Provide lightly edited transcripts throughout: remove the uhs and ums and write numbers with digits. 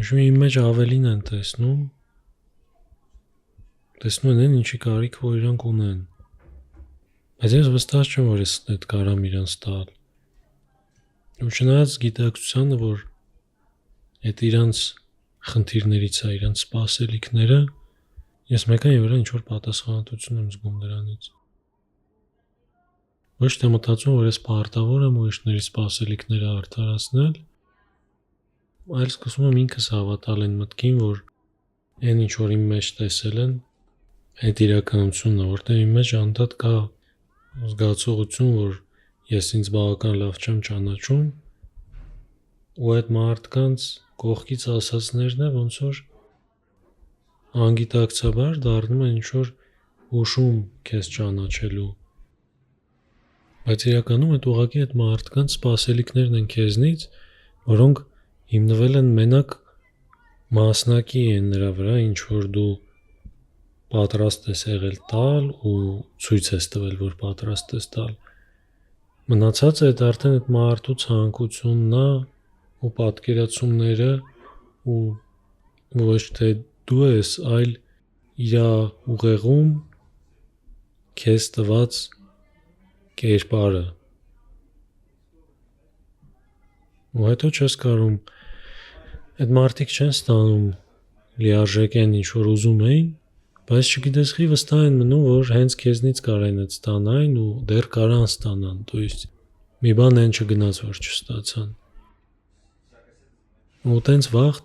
Հիշում իմ մեջ ավելին են տեսնում են ինչի կարիք որ իրանք ունեն։ Բայց ես վստահ չեմ, որ ես այդ կարամ իրանց տալ։ Ու չնայած գիտակցությանը, որ այդ իրանց խնդիրներից է, իրանց սպասելիքները, ես մեկանի վրա ինչ-որ պատասխանատվություն եմ զգում դրանից։ Ոչ թե մտածում, որ ես պարտավոր եմ ուրիշների սպասելիքները արդարացնել, այլ սկսում եմ ինքս հավատալ այն մտքին, որ այն ինչ որ իմ մեջ տեսել են, այդ իրականությունն է, որտեղ իմ մեջ անդադ կա զգացողություն, որ ես ինձ բավական լավ չեմ ճանաչում, ու այդ մարդկանց կողքից ասածներն է ոնց որ անգիտակցաբար դառնում են ինչ որ հուշում քեզ ճանաչելու։ Բայց իրականում այդ ուղղակի այդ մարդկանց սպասելիքներն են քեզնից, որոնք հիմնվել են մենակ մասնակի են նրա վրա, ինչ որ դու պատրաստ ես եղել տալ ու ցույց ես տվել, որ պատրաստ ես տալ։ Մնացածը այդ արդեն այդ մարդու ցանկությունն է ու պատկերացումները ու ոչ թե դու ես, այլ իր ուղեղում քեզ տված կերպարը։ Ու հետո չես կարող այդ մարդիկ չեն ստանում լիարժեք են ինչ որ ուզում էին, բայց չգիտես խի վստահ են մնում, որ հենց քեզնից կարեն այդ ստանային ու դեռ կարան ստանան, то есть մի բան են չգնաց, որ չստացան։ Ու տենց վաղ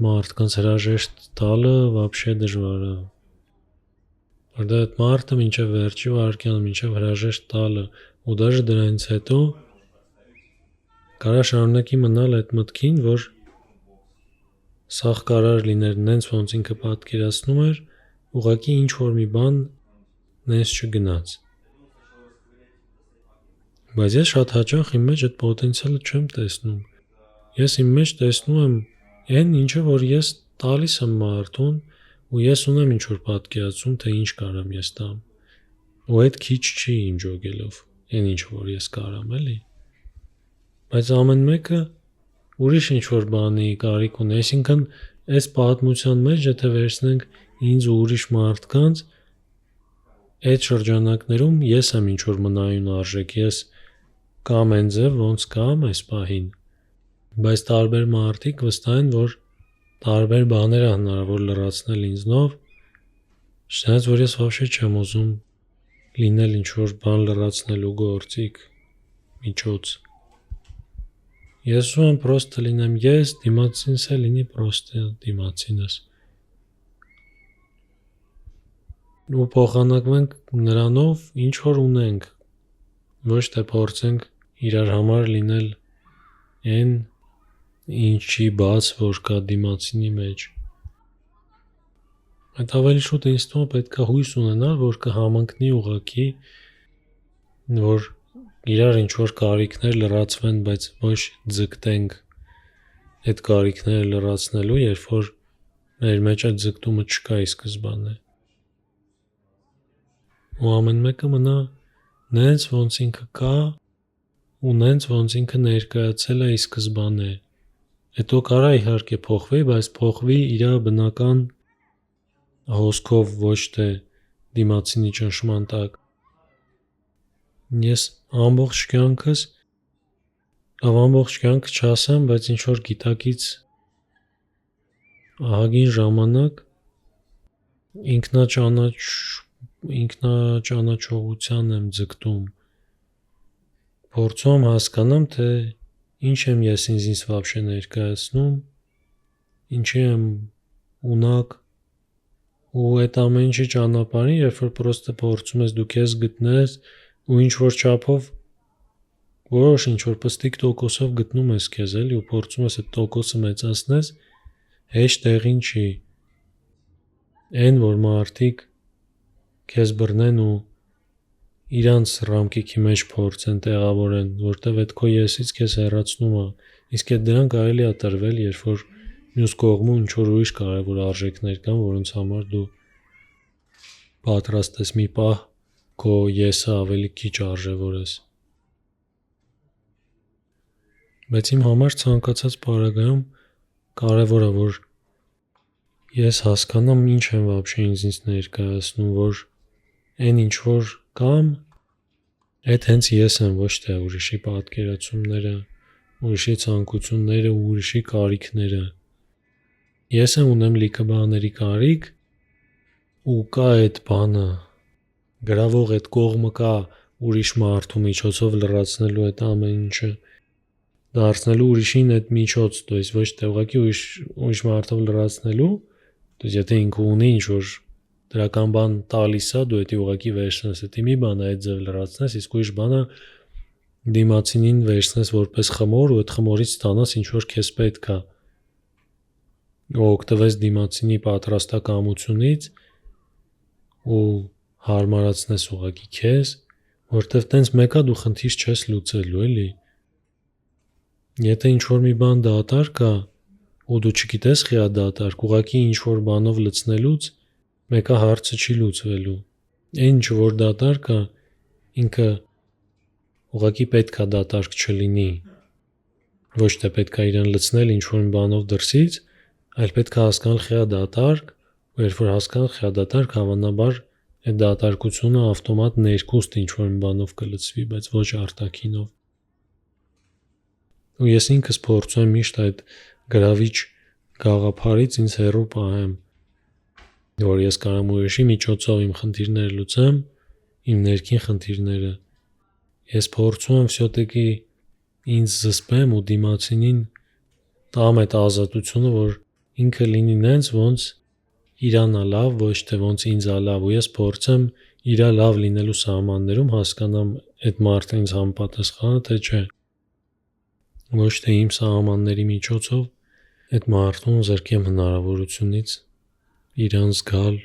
մարդկանց հրաժեշտ տալը вообще դժվար է։ Որտեղ այդ մարդը մինչև վերջի վայրկյանը, մինչև հրաժեշտ տալը ու դաժե դրանից հետո կարա շարունակի մնալ այդ մտքին, որ սաղ կարար լիներ նենց ոնց ինքը պատկերացնում էր, ուղղակի ինչ որ մի բան նենց չգնաց։ Բայց ես շատ հաճախ իմ մեջ այդ պոտենցիալը չեմ տեսնում։ Ես իմ մեջ տեսնում եմ այն ինչը որ ես տալիս եմ մարդուն ու ես ունեմ ինչ որ պատկերացում, թե ինչ կարամ ես տամ։ Ու այդ քիչ չի իմ ջոգելով, այն ինչ որ ես կարամ, էլի։ Բայց ամեն մեկը ուրիշ ինչ որ բանի կարիք ունի, այսինքն այս պատմության մեջ եթե վերցնենք ինձ ու ուրիշ մարդկանց, այդ շրջանակներում ես եմ ինչ որ մնայուն արժեք, ես կամ այն ձև ոնց կամ այս պահին, բայց տարբեր մարդիկ վստահ են, որ տարբեր բաներ է հնարավոր լրացնել ինձնով, չնայած որ ես вообще չեմ ուզում լինել ինչ որ բան լրացնելու գործիք, միջոց։ Ես ուզում եմ պրոստը լինեմ ես, դիմացինս է լինի պրոստը դիմացինս։ Ու փոխանակվենք նրանով, ինչ որ ունենք, ոչ թե փորձենք իրար համար լինել այն, ինչի բաց որ կա դիմացինի մեջ։ Այդ ավելի շուտ ինձ թվում է պետք է հույս ունենալ, որ կհամընկնի ուղղակի, որ իրար ինչ որ կարիքներ լրացվեն, բայց ոչ ձգտենք այդ կարիքները լրացնելու, երբ որ մեր մեջ այդ ձգտումը չկա ի սկզբանե։ Ու ամեն մեկը մնա նենց ոնց ինքը կա ու նենց ոնց ինքը ներկայացել է ի սկզբանե։ Հետո կարա իհարկե փոխվի, բայց փոխվի իր բնական հոսքով, ոչ թե դիմացինի ճնշման տակ։ Ես ամբողջ կյանքը չասեմ, բայց ինչ որ գիտակից ահագին ժամանակ ինքնաճանաչողության եմ ձգտում, փորձում եմ հասկանամ, թե ինչ եմ ես ինձնից вообще ներկայացնում, ինչի եմ ունակ ու այդ ամեն ինչի ճանապարհին, երբ որ պրոստը փորձում ես դու քեզ գտնես ու ինչ որ չափով որոշ ինչ որ պստիկ տոկոսով գտնում ես քեզ էլի ու փորձում ես այդ տոկոսը մեծացնես, հեշտ տեղին չի։ Այն որ մարդիկ քեզ բռնեն ու իրանց ռամկիքի մեջ փորձեն տեղավորեն, որտեվ այդ քո եսից քեզ հեռացնում է, իսկ այդ դրան կարելի է տրվել, երբ որ մյուս կողմում ինչ որ ուրիշ կարևոր արժեքներ կան, որոնց համար դու պատրաստ ես մի պահ քո եսը ավելի քիչ արժևորես։ Բայց իմ համար ցանկացած պարագայում կարևոր է, որ ես հասկանամ ինչ եմ вообще ինձնից ներկայացնում, որ այն ինչ որ կամ այդ հենց ես եմ, ոչ թե ուրիշի պատկերացումները, ուրիշի ցանկությունները, ուրիշի կարիքները։ Ես եմ ունեմ լիքը բաների կարիք ու կա այդ բանը, գրավող այդ կողմը կա ուրիշ մարդու միջոցով լրացնելու այդ ամեն ինչը, դարձնելու ուրիշին այդ միջոց, то есть ոչ թե ուղղակի ուրիշ մարդով լրացնելու, то есть եթե ինքը ունի ինչ որ դրական բան տալիս է, դու դա ուղղակի վերցնես, դա մի բան է այդ ձև լրացնես, իսկ ուրիշ բանը դիմացինին վերցնես որպես խմոր ու այդ խմորից ստանաս ինչ որ քեզ պետք է։ Օգտվես դիմացինի պատրաստակամությունից ու հարմարացնես ուղղակի քեզ, որտեվ տենց մեկա դու խնդիր չես լուծելու, էլի։ Եթե ինչ որ մի բան դատարկ է ու դու չգիտես խիա դատարկ, ուղղակի ինչ որ բանով լցնելուց մեկա հարցը չի լուծվելու։ Այն ինչ որ դատարկ է, ինքը ուղղակի պետք է դատարկ չլինի։ Ոչ թե պետք է իրան լցնել ինչ որ մի բանով դրսից, այլ պետք է հասկանալ խիա դատարկ, ու երբ որ հասկանալ խիա դատարկ, հավանաբար այդ դատարկությունը ավտոմատ ներքուստ ինչ որ մի բանով կլցվի, բայց ոչ արտաքինով։ Ու ես ինքս փորձում եմ միշտ այդ գրավիչ գաղափարից ինձ հեռու պահեմ, որ ես կարամ ուրիշի միջոցով իմ խնդիրները լուծեմ, իմ ներքին խնդիրները։ Ես փորձում եմ всё-таки ինձ զսպեմ ու դիմացինին տամ այդ ազատությունը, որ ինքը լինի նենց ոնց իրան է լավ, ոչ թե ոնց ինձ է լավ, ու ես փորձեմ իրա լավ լինելու սահմաններում հասկանամ այդ մարդը ինձ համապատասխան է, թե չէ։ Ոչ թե իմ սահմանների միջոցով այդ մարդուն զրկեմ հնարավորությունից իրան զգալ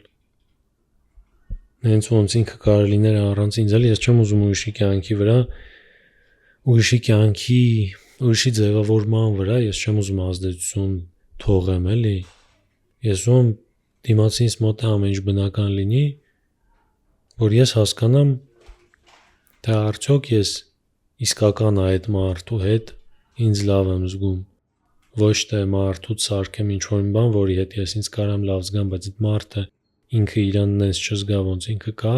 նենց ոնց ինքը կարող լիներ առանց ինձ, էլի ես չեմ ուզում ուրիշի կյանքի վրա, ուրիշի կյանքի, ուրիշի ձևավորման վրա ես չեմ ուզում ազդեցություն թողեմ, էլի։ Ես ուզում դիմացինից մոտ ամեն ինչ բնական լինի, որ ես հասկանամ, թե արդյոք ես իսկական այդ մարդու հետ ինձ լավ եմ զգում, ոչ թե մարդուց սարքեմ ինչ որ մի բան, որի հետ ես ինձ կարամ լավ զգամ, բայց այդ մարդը ինքը իրան նենց չզգա, ոնց ինքը կա,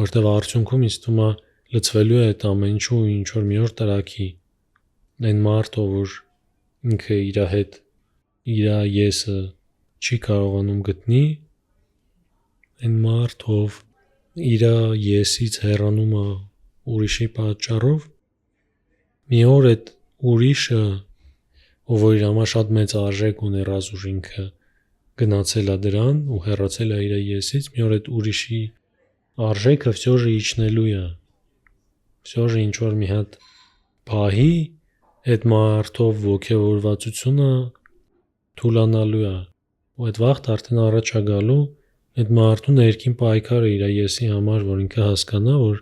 որտեվ արդյունքում ինձ թվում է լցվելու է այդ ամեն ինչը ու ինչ որ մի օր տրաքի։ Այն մարդը, որ ինքը իր հետ իր եսը չի կարողանում գտնի, այն մարդով իր եսից հեռանում է ուրիշի պատճառով, մի օր այդ ուրիշը, ով որ իր համար շատ մեծ արժեք ունի, ռազուր ինքը գնացել է դրան ու հեռացել է իր եսից, մի օր այդ ուրիշի արժեքը всё же իջնելու է։ Всё же ինչ որ մի հատ պահի այդ մարդով ոգևորվածությունը թուլանալու է։ Ու այդ վաղտ արդեն առաջ է գալու այդ մարդու ներքին պայքարը իր եսի համար, որ ինքը հասկանա, որ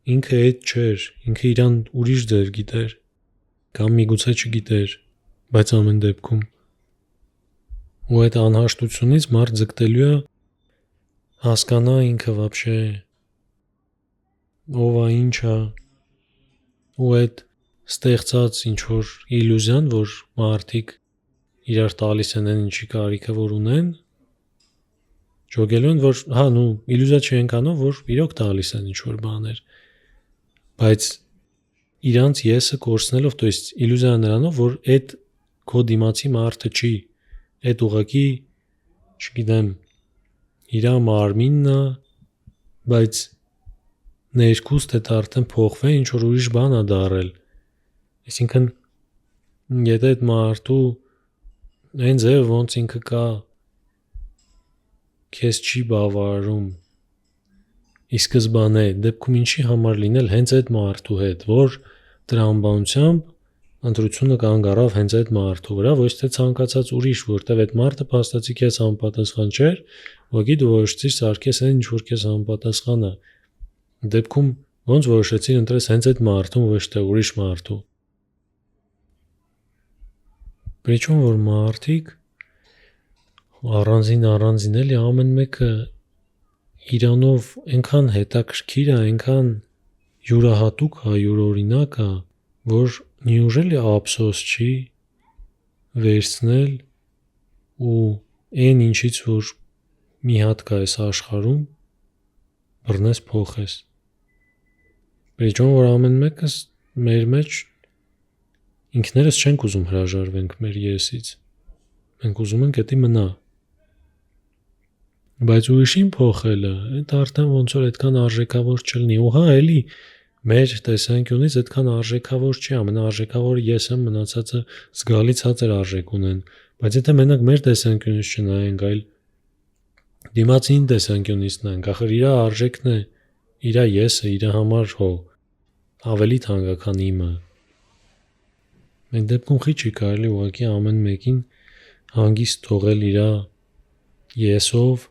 ինքը այդ չէր, ինքը իրան ուրիշ ձև գիտեր, կամ միգուցե չգիտեր, բայց ամեն դեպքում ու այդ անհաշտությունից մարդ ձգտելու է հասկանա ինքը вообще ով է, ինչ է, ու այդ ստեղծած ինչ որ իլյուզիան, որ մարդիկ իրար տալիս են այն ինչի կարիքը որ ունեն, ջոգելու են, որ հա, նու իլյուզիա չենք անում, որ իրոք տալիս են ինչ որ բաներ, բայց իրանց եսը կորցնելով, то есть իլյուզիա նրանով, որ այդ քո դիմացի մարդը չի, այդ ուղղակի, չգիտեմ, իրա մարմինն է, բայց ներքուստ է արդեն փոխվել, ինչ որ ուրիշ բան է դարել։ Այսինքն եթե այդ մարդու այն ձև ոնց ինքը կա քեզ չի բավարարում ի սկզբանե, դեպքում ինչի համար լինել հենց այդ մարդու հետ, որ տրամաբանությամբ ընտրությունը կանգ առավ հենց այդ մարդու վրա, ոչ թե ցանկացած ուրիշ, որտեվ այդ մարդը փաստացի քեզ համապատասխան չէր, ուղղակի դու որոշեցիր սարքես այն ինչ որ քեզ համապատասխան է։ Դեպքում ոնց որոշեցիր ընտրես հենց այդ մարդուն, ոչ թե ուրիշ մարդու։ Причем որ մարդիկ առանձին էլի ամեն մեկը իրանով այնքան հետաքրքիր է, այնքան յուրահատուկ է, յուրօրինակ է, որ Неужели ափսոս չի վերցնել ու այն ինչից որ մի հատ կա այս աշխարհում բռնես փոխես։ Բեջոն որ ամեն մեկս մեր մեջ ինքներս չենք ուզում հրաժարվենք մեր եսից։ Մենք ուզում ենք դա մնա։ Բայց ուրիշին փոխելը, այդ արդեն ոնց որ այդքան արժեքավոր չլինի։ Ու հա, էլի մեր տեսանկյունից այդքան արժեքավոր չի, ամենաարժեքավոր ես եմ, մնացածը զգալի ցածր արժեք ունեն։ Բայց եթե մենակ մեր տեսանկյունից չնայենք, այլ դիմացին տեսանկյունից նայենք, ախր իր արժեքն է, իր եսը, իր համար հո ավելի թանկ է, քան իմը։ Այդ դեպքում խի չի կարելի ուղղակի ամեն մեկին հանգիստ թողել իր եսով։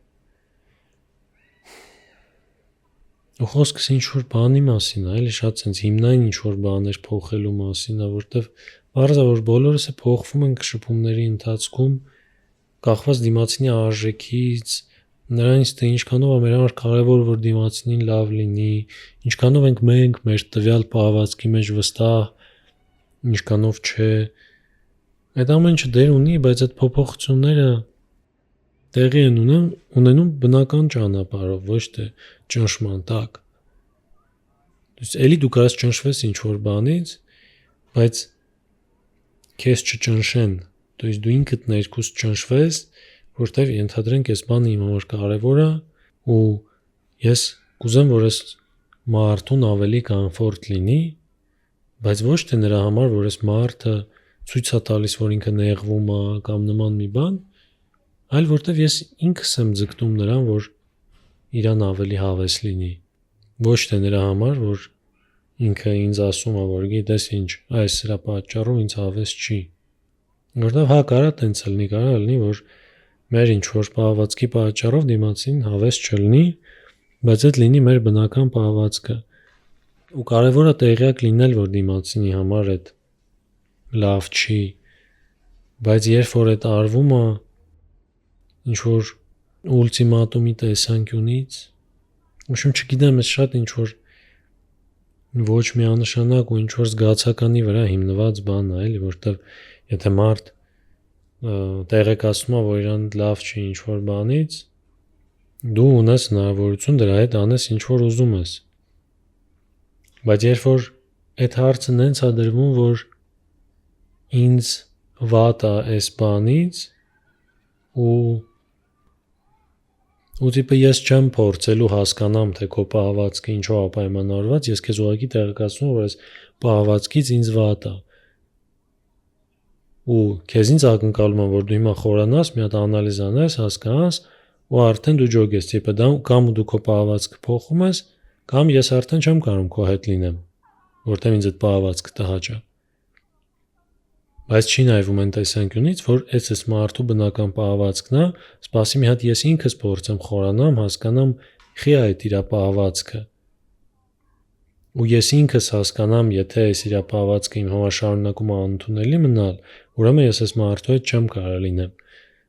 Ու խոսքս ինչ որ բանի մասին է, էլի շատ sense հիմնային ինչ որ բաներ փոխելու մասին է, որտեվ բարձր որ բոլորս է փոխվում ենք շփումների ընթացքում, կախված դիմացինի արժեքից, նրանից թե ինչքանով է մեր համար կարևոր որ դիմացինին լավ լինի, ինչքանով ենք մենք մեր տվյալ պահվածքի մեջ վստահ, ինչքանով չէ։ Այդ ամեն ինչը դեր ունի, բայց այդ փոփոխությունները տեղի են ունենում բնական ճանապարհով, ոչ թե ճնշման տակ։ Էլի դու կարաս ճնշվես ինչ որ բանից, բայց քեզ չճնշեն, դու ինքդ ներքուստ ճնշվես, որտեղ ենթադրենք այս բանը իմ համար կարևոր է ու ես կուզեմ որ այս մարդուն ավելի կոմֆորտ լինի, բայց ոչ թե նրա համար, որ այս մարդը ցույց է տալիս, որ ինքը նեղվում է կամ նման մի բան, այլ որտեվ ես ինքս եմ ձգտում նրան, որ իրան ավելի հավես լինի, ոչ թե նրա համար, որ ինքը ինձ ասում է, որ գիտես ինչ, այս սրա պատճառով ինձ հավես չի։ Որտեվ հա կարա տենց լինի, կարա լինի, որ մեր ինչ որ պահվածքի պատճառով դիմացին հավես չլինի, բայց այդ լինի մեր բնական պահվածքը։ Ու կարևոր է տեղյակ լինել, որ դիմացինի համար այդ լավ չի, բայց երբ որ այդ արվում է ինչ որ ուլտիմատումի տեսանկյունից, უშում չգիտեմ, ես շատ ինչ որ ոչ միանշանակ ու ինչ որ զգացականի վրա հիմնված բան է, էլի, որտեվ եթե մարդ տեղեկացնում է, որ իրան լավ չի ինչ որ բանից, դու ունես հնարավորություն դրա հետ անես ինչ որ ուզում ես։ Բայց երբ որ այդ հարցը նենց է դրվում, որ ինձ վատ է այս բանից ու տիպը ես չեմ փորձելու հասկանամ, թե քո պահվածքը ինչով է պայմանավորված, ես քեզ ուղղակի տեղեկացնում եմ, որ այս պահվածքից ինձ վատ է։ Ու քեզ ինձ ակնկալում եմ, որ դու հիմա խորանաս, մի հատ անալիզ անես, հասկանաս, ու արդեն դու ջոգես, տիպը դա կամ դու քո պահվածքը փոխում ես, կամ ես արդեն չեմ կարող քո հետ լինեմ, որտեղ ինձ այդ պահվածքը տհաճ է։ Բայց չի նայվում այն տեսանկյունից, որ այս մարդու բնական պահվածքն է, սպասի մի հատ ես ինքս փորձեմ խորանամ, հասկանամ խի է այդ իր պահվածքը։ Ու ես ինքս հասկանամ, եթե այս իր պահվածքը իմ համար շարունակում է անընդունելի մնալ, ուրեմն ես այս մարդու հետ չեմ կարող լինեմ։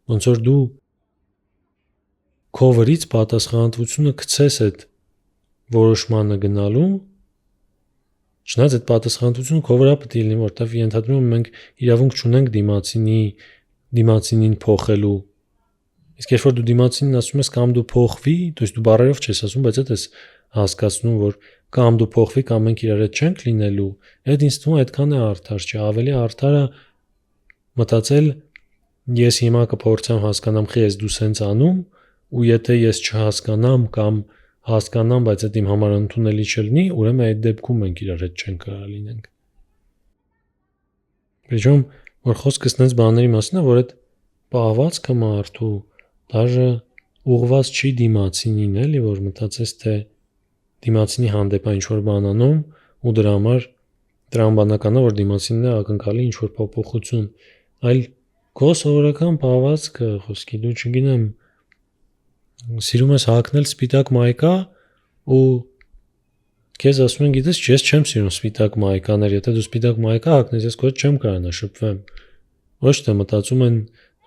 Ոնց որ դու քո վրից պատասխանատվությունը գցես այդ որոշմանը գնալու, չնայած այդ պատասխանատվությունը քո վրա պետք է լինի, որտեղ ենթադրում եմ մենք իրավունք չունենք դիմացինին փոխելու։ Իսկ երբ որ դու դիմացինին ասում ես կամ դու փոխվի, то есть դու բառերով չես ասում, բայց այդ ես հասկացնում, որ կամ դու փոխվի, կամ մենք իրար հետ չենք լինելու, այդ ինձ թվում է այդքան է արդար չի, ավելի արդար է մտածել ես հիմա կփորձեմ հասկանամ խի ես դու սենց անում, ու եթե ես չհասկանամ կամ հասկանամ, բայց այդ իմ համար ընդունելի չլինի, ուրեմն այդ դեպքում մենք իրար հետ չենք կարող լինենք։ Բեջոն որ խոսքս նենց բաների մասին է, որ այդ պահվածքը մարդու դաժե ուղված չի դիմացինին, էլի, որ մտածես թե դիմացինի հանդեպ ինչ որ բան անում ու դրա համար տրամաբանական է, որ դիմացինն է ակնկալի ինչ որ փոփոխություն, այլ քո սովորական պահվածքը, խոսքի դու չգիտեմ, սիրում ես հագնել սպիտակ մայկա ու քեզ ասում են գիտես, ես չեմ սիրում սպիտակ մայկաներ, եթե դու սպիտակ մայկա հագնես, ես քո հետ չեմ կարողանա շփվեմ։ Ոչ թե մտածում են,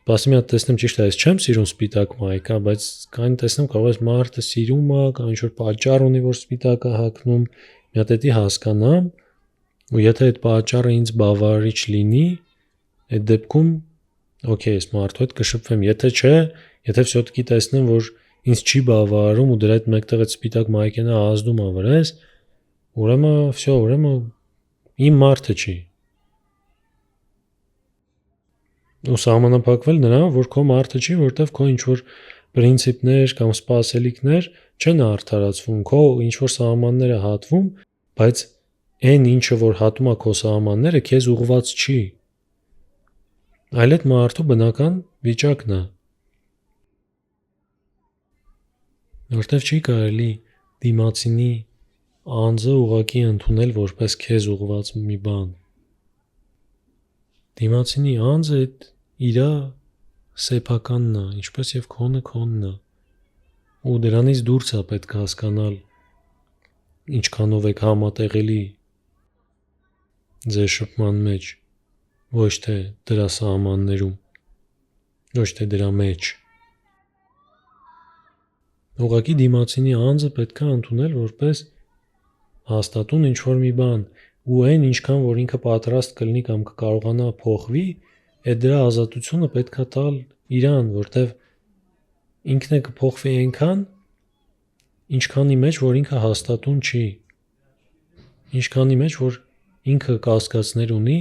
բասի մի հատ տեսնեմ ճիշտ է, ես չեմ սիրում սպիտակ մայկա, բայց կային տեսնեմ կարող է մարդը սիրում է, կամ ինչ որ պատճառ ունի, որ սպիտակ է հագնում, մի հատ էդի հասկանամ, ու եթե այդ պատճառը ինձ բավարարիչ լինի, այդ դեպքում օքեյ, ես մարդու հետ կշփվեմ, եթե չէ, եթե всё-таки տեսնեմ, որ ինձ չի բավարարում ու դրա հետ մեկտեղ այդ սպիտակ մայքենը ազդում ա վրես, ուրեմն իմ մարդը չի։ Ու սահմանափակվել նրան, որ քո մարդը չի, որտեվ քո ինչ-որ պրինցիպներ կամ սպասելիքներ չեն արդարացվում, քո ինչ-որ սահմանները հատվում, բայց այն ինչը որ հատում է քո սահմանները, քեզ ուղղված չի։ Այլ այդ մարդու բնական վիճակն է։ Որտեվ չի կարելի դիմացինի անձը ուղղակի ընդունել որպես քեզ ուղղված մի բան։ Դիմացինի անձը այդ իրա սեփականն է, ինչպես եւ քոնը քոնն է։ Ու դրանից դուրս է պետք հասկանալ ինչքանով եք համատեղելի ձեր շփման մեջ, ոչ թե դրա սահմաններում, ոչ թե դրա մեջ։ Ուղղակի դիմացինի անձը պետք է ընդունել որպես հաստատուն ինչ-որ մի բան, ու այն ինչքան որ ինքը պատրաստ կլինի կամ կկարողանա փոխվի, այդ դրա ազատությունը պետք է տալ իրան, որտեվ ինքն է կփոխվի այնքան, ինչքանի մեջ որ ինքը հաստատուն չի, ինչքանի մեջ որ ինքը կասկածներ ունի,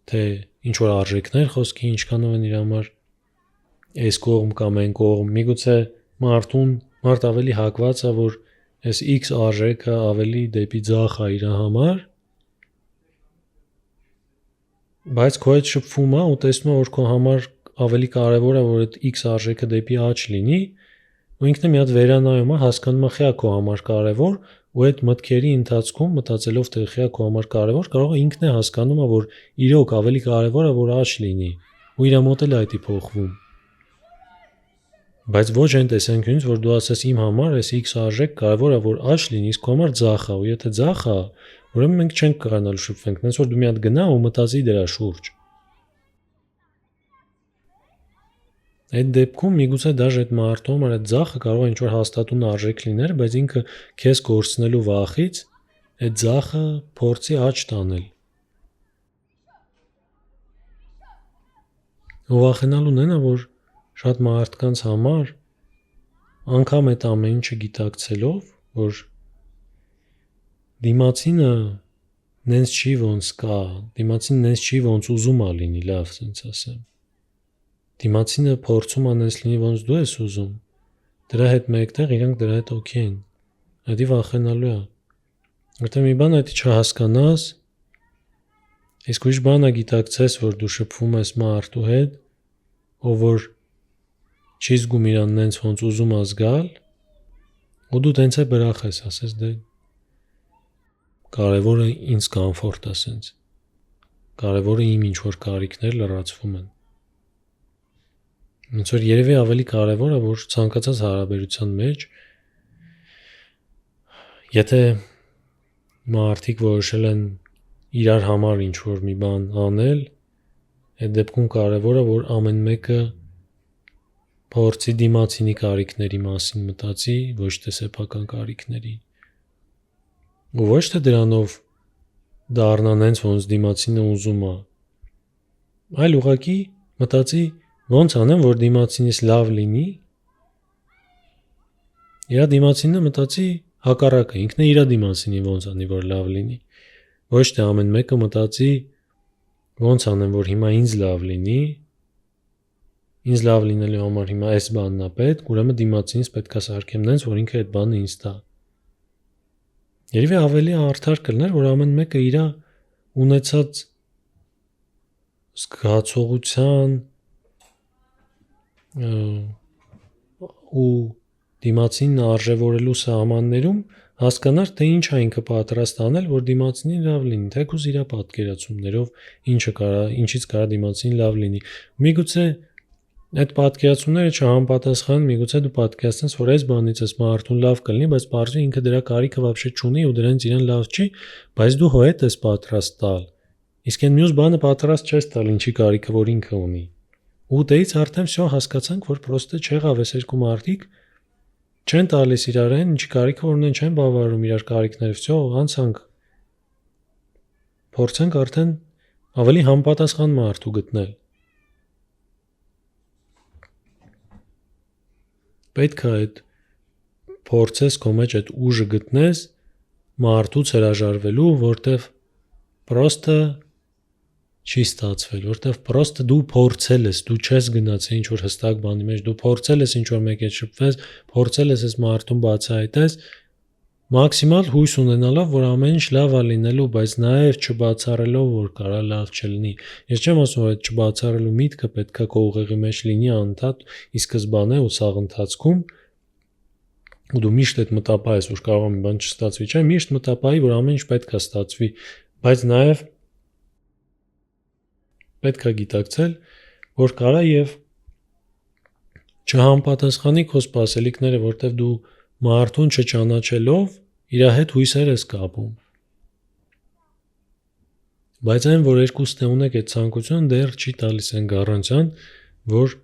թե ինչ-որ արժեքներ խոսքի ինչքանով են իր համար այս կողմ կամ այն կողմ, միգուցե մարդ ավելի հակված է, որ այս X արժեքը ավելի դեպի ձախ է իր համար, բայց քո հետ շփվում է ու տեսնում է, որ քո համար ավելի կարևոր է, որ այդ X արժեքը դեպի աջ լինի, ու ինքն է մի հատ վերանայում է, հասկանում է խիա քո համար կարևոր, ու այդ մտքերի ընթացքում մտածելով թե խիա քո համար կարևոր, կարող է ինքն է հասկանում է, որ իրոք ավելի կարևոր է, որ աջ լինի, ու իր մոտ էլ այդ է փոխվում։ Բայց ոչ այն տեսանկյունից, որ դու ասես իմ համար այս X արժեք կարևոր է, որ աջ լինի, իսկ քո համար ձախ է, ու եթե ձախ է, ուրեմն մենք չենք կարողանալու շփվենք, նենց որ դու մի հատ գնա ու մտածի դրա շուրջ։ Այդ դեպքում միգուցե դաժե այդ մարդու համար այդ ձախը կարող է ինչ-որ հաստատուն արժեք լինել, բայց ինքը քեզ կորցնելու վախից այդ ձախը փորձի աջ տանել։ Ու վախենալուն այն է, որ շատ մարդկանց համար անգամ այդ ամեն ինչը գիտակցելով, որ դիմացինը նենց չի ոնց կա, դիմացինը նենց չի ոնց ուզում է լինի, լավ ասենց ասեմ։ Դիմացինը փորձում է նենց լինի ոնց դու ես ուզում, դրա հետ մեկտեղ իրանք դրա հետ օքեյ են, այդի վախենալու է, որտեղ մի բան այդ չհասկանաս, իսկ ուրիշ բան է գիտակցես, որ դու շփվում ես մարդու հետ, ով որ չի զգում իրան նենց ոնց ուզում է զգալ, ու դու տենց է բրախ ես, ասես դե կարևորը ինձ կոմֆորտ է սենց, կարևորը իմ ինչ-որ կարիքներ լրացվում են։ Ոնց որ երևի ավելի կարևոր է, որ ցանկացած հարաբերության մեջ, եթե մարդիկ որոշել են իրար համար ինչ-որ մի բան անել, այդ դեպքում կարևոր է, որ ամեն մեկը փորձի դիմացինի կարիքների մասին մտածի, ոչ թե սեփական կարիքների։ Ու ոչ թե դրանով դառնա նենց ոնց դիմացինը ուզում է, այլ ուղղակի մտածի ոնց անեմ, որ դիմացինից լավ լինի, իր դիմացինը մտածի հակառակը, ինքն է իր դիմացինի ոնց անի, որ լավ լինի, ոչ թե ամեն մեկը մտածի ոնց անեմ, որ հիմա ինձ լավ լինի, ինձ լավ լինելու համար հիմա այս բանն է պետք, ուրեմն դիմացինից պետք է սարքեմ նենց, որ ինքը այդ բանը ինձ տա։ Երևի ավելի արդար կլներ, որ ամեն մեկը իր ունեցած զգացողության ու դիմացինն արժևորելու սահմաններում հասկանար, թե ինչ է ինքը պատրաստ անել, որ դիմացինին լավ լինի, թեկուզ իր պատկերացումներով ինչից կարա դիմացինին լավ լինի։ Միգուցե այդ պատկերացումները չհամապատասխանեն, միգուցե դու պատկերացնես, որ այս բանից այս մարդուն լավ կլինի, բայց պարզվի ինքը դրա կարիքը вообще չունի ու դրանից իրեն լավ չի, բայց դու հո հետ ես պատրաստ տալ։ Իսկ այն մյուս բանը պատրաստ չես տալ, ինչի կարիքը որ ինքը ունի։ Ու դեից արդեն всё հասկացանք, որ պրոստը չեղավ այս երկու մարդիկ չեն տալիս իրար այն, ինչի կարիքը որ ունեն, չեն բավարարում իրար կարիքները, всё անցանք փորձենք արդեն ավելի համապատասխան մարդու գտնել։ Պետք է այդ փորձես քո մեջ այդ ուժը գտնես մարդուց հրաժարվելու, որտեվ պրոստը չի ստացվել, որտեվ պրոստը դու փորձել ես, դու չես գնացել ինչ որ հստակ բանի մեջ, դու փորձել ես ինչ որ մեկ հետ շփվես, փորձել ես այս մարդուն բացահայտես, մաքսիմալ հույս ունենալով, որ ամեն ինչ լավ է լինելու, բայց նաև չբացառելով, որ կարա լավ չլինի։ Ես չեմ ասում, որ այդ չբացառելու միտքը պետք է քո ուղեղի մեջ լինի անընդհատ ի սկզբանե ու սաղ ընթացքում, ու դու միշտ այդ մտապահես, որ կարող է մի բան չստացվի, չէ, միշտ մտապահի, որ ամեն ինչ պետք է ստացվի, բայց նաև պետք է գիտակցել, որ կարա եւ չհամապատասխանի քո սպասելիքները, որտեվ դու մարդուն չճանաչելով իր հետ հույսեր ես կապում։ Բայց այն, որ երկուստն է ունեք այդ ցանկությունը, դեռ չի տալիս այն գառանտիան, որ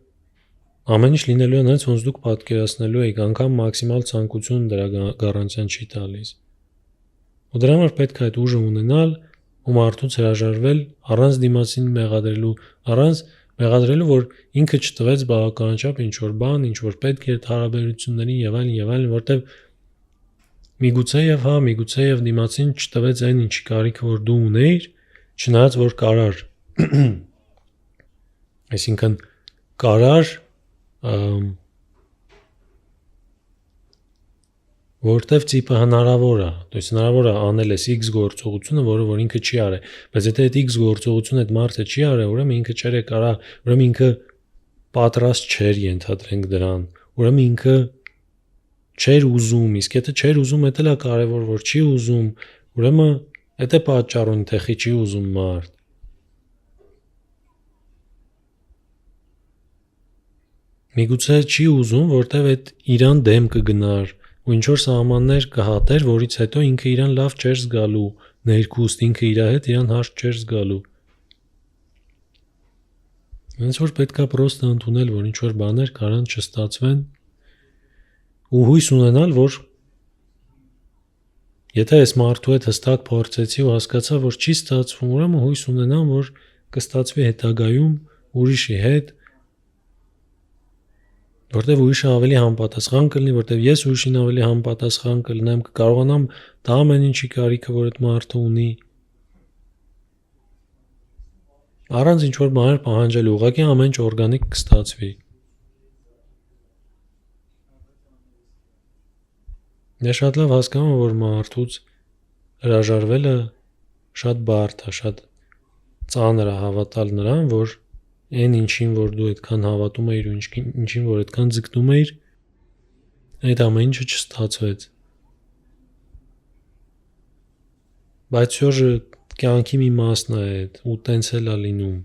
ամեն ինչ լինելու է այնպես, ոնց դուք պատկերացնելու եք, անգամ մաքսիմալ ցանկությունը դրա գառանտիան չի տալիս։ Ու դրա համար պետք է այդ ուժը ունենալ ու մարդուց հրաժարվել առանց դիմացին մեղադրելու, որ ինքը չտվեց բավականաչափ ինչ որ բան, ինչ որ պետք էր հարաբերություններին եւ այլն, որտեվ միգուցե եւ դիմացին չտվեց այն ինչի կարիքը որ դու ունեիր, չնայած որ կարար։ Այսինքն կարար, որտեվ տիպը հնարավոր է, то есть հնարավոր է անել էս X գործողությունը, որը որ ինքը չի արել, բայց եթե այդ X գործողությունը այդ մարդը չի արել, ուրեմն ինքը չէր կարա, ուրեմն ինքը պատրաստ չէր ենթադրենք դրան, ուրեմն ինքը չէր ուզում, իսկ եթե չէր ուզում, դա էլ է կարևոր, որ չի ուզում, ուրեմն դա է պատճառը, թե չի ուզում մարդ։ Միգուցե չի ուզում, որտեվ այդ իրան դեմ կգնար ու ինչ որ սահմաններ կհատեր, որից հետո ինքը իրան լավ չէր զգալու, ներքուստ ինքը իր հետ իրան հաշտ չէր զգալու։ Հենց որ պետքա պրոստը ընդունել, որ ինչ որ բաներ կարան չստացվեն ու հույս ունենալ, որ եթե այս մարդու հետ հստակ փորձեցի ու հասկացա, որ չի ստացվում, ուրեմն հույս ունենամ, որ կստացվի հետագայում ուրիշի հետ, որտեվ ուրիշը ավելի համապատասխան կլինի, որտեվ ես ուրիշին ավելի համապատասխան կլինեմ, կկարողանամ դա ամեն ինչի կարիքը, որ այդ մարդը ունի։ Առանց ինչ որ բաներ պահանջելու, ուղղակի ամեն ինչ օրգանիկ կստացվի։ Ես շատ լավ հասկանում եմ, որ մարդուց հրաժարվելը շատ բարդ է, շատ ծանր է հավատալ նրան, որ այն ինչին, որ դու այդքան հավատում էիր ու ինչին, որ այդքան ձգտում էիր, այդ ամեն ինչը չստացվեց։ Բայց շորժը կյանքի մի մասն է այդ, ու տենց էլ է լինում։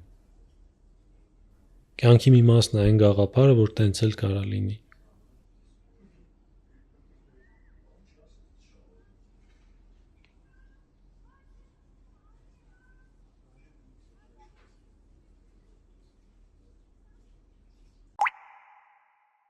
Կյանքի մի մասն է այն գաղափարը, որ տենց էլ կարա լինի։